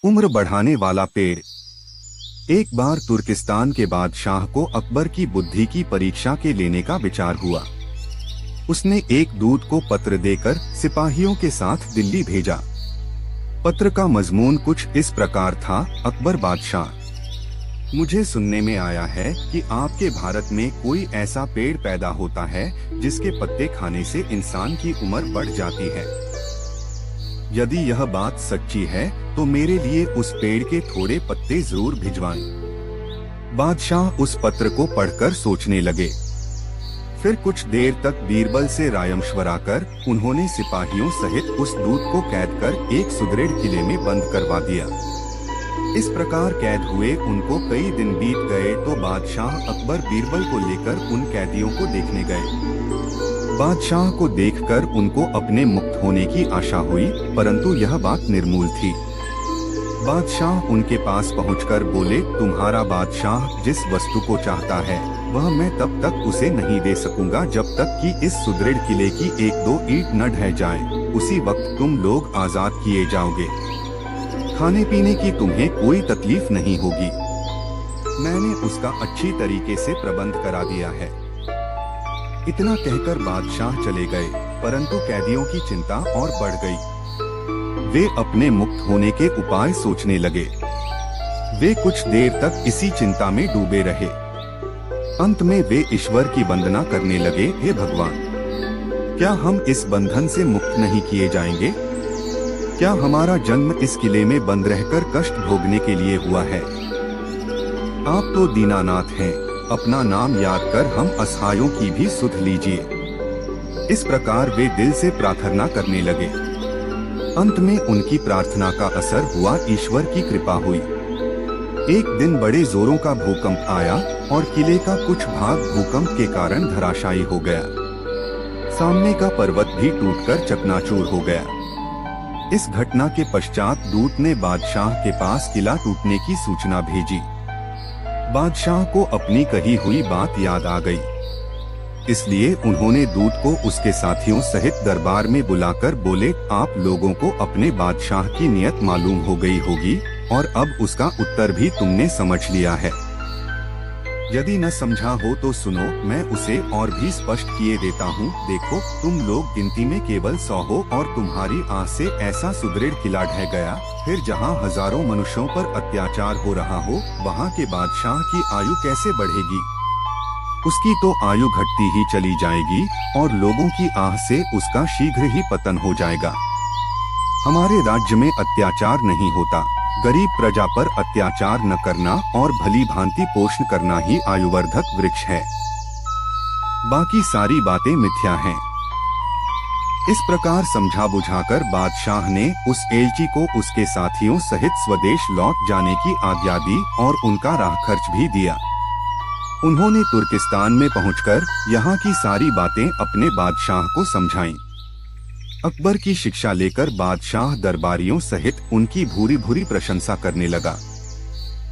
उम्र बढ़ाने वाला पेड़। एक बार तुर्किस्तान के बादशाह को अकबर की बुद्धि की परीक्षा के लेने का विचार हुआ। उसने एक दूत को पत्र देकर सिपाहियों के साथ दिल्ली भेजा। पत्र का मजमून कुछ इस प्रकार था। अकबर बादशाह, मुझे सुनने में आया है कि आपके भारत में कोई ऐसा पेड़ पैदा होता है जिसके पत्ते खाने से इंसान की उम्र बढ़ जाती है। यदि यह बात सच्ची है तो मेरे लिए उस पेड़ के थोड़े पत्ते जरूर भिजवाएं। बादशाह उस पत्र को पढ़कर सोचने लगे। फिर कुछ देर तक बीरबल से रायमशवरा कर उन्होंने सिपाहियों सहित उस दूत को कैद कर एक सुदृढ़ किले में बंद करवा दिया। इस प्रकार कैद हुए उनको कई दिन बीत गए तो बादशाह अकबर बीरबल को लेकर उन कैदियों को देखने गए। बादशाह को देखकर उनको अपने मुक्त होने की आशा हुई, परंतु यह बात निर्मूल थी। बादशाह उनके पास पहुंचकर बोले, तुम्हारा बादशाह जिस वस्तु को चाहता है वह मैं तब तक उसे नहीं दे सकूंगा जब तक कि इस सुदृढ़ किले की एक दो ईंट न ढह जाए। उसी वक्त तुम लोग आजाद किए जाओगे। खाने पीने की तुम्हें कोई तकलीफ नहीं होगी। मैंने उसका अच्छी तरीके से प्रबंध करा दिया है। इतना कहकर बादशाह चले गए, परंतु कैदियों की चिंता और बढ़ गई। वे अपने मुक्त होने के उपाय सोचने लगे। वे कुछ देर तक इसी चिंता में डूबे रहे। अंत में वे ईश्वर की वंदना करने लगे, हे भगवान, क्या हम इस बंधन से मुक्त नहीं किए जाएंगे? क्या हमारा जन्म इस किले में बंद रहकर कष्ट भोगने के लिए हुआ है? आप तो दीनानाथ हैं, अपना नाम याद कर हम असहायों की भी सुध लीजिए। इस प्रकार वे दिल से प्रार्थना करने लगे। अंत में उनकी प्रार्थना का असर हुआ, ईश्वर की कृपा हुई। एक दिन बड़े जोरों का भूकंप आया और किले का कुछ भाग भूकंप के कारण धराशायी हो गया। सामने का पर्वत भी टूटकर चकनाचूर हो गया। इस घटना के पश्चात दूत ने बादशाह के पास किला टूटने की सूचना भेजी। बादशाह को अपनी कही हुई बात याद आ गई, इसलिए उन्होंने दूत को उसके साथियों सहित दरबार में बुलाकर बोले, आप लोगों को अपने बादशाह की नियत मालूम हो गई होगी और अब उसका उत्तर भी तुमने समझ लिया है। यदि न समझा हो तो सुनो, मैं उसे और भी स्पष्ट किए देता हूँ। देखो, तुम लोग गिनती में केवल 100 हो और तुम्हारी आँख से ऐसा सुदृढ़ किला ढह गया। फिर जहाँ हजारों मनुष्यों पर अत्याचार हो रहा हो, वहाँ के बादशाह की आयु कैसे बढ़ेगी? उसकी तो आयु घटती ही चली जाएगी और लोगों की आह से उसका शीघ्र ही पतन हो जाएगा। हमारे राज्य में अत्याचार नहीं होता। गरीब प्रजा पर अत्याचार न करना और भली भांति पोषण करना ही आयुवर्धक वृक्ष है। बाकी सारी बातें मिथ्या हैं। इस प्रकार समझा बुझाकर बादशाह ने उस एलची को उसके साथियों सहित स्वदेश लौट जाने की आज्ञा दी और उनका राह खर्च भी दिया। उन्होंने तुर्किस्तान में पहुंचकर यहाँ की सारी बातें अपने बादशाह को समझाईं। अकबर की शिक्षा लेकर बादशाह दरबारियों सहित उनकी भूरी भूरी प्रशंसा करने लगा।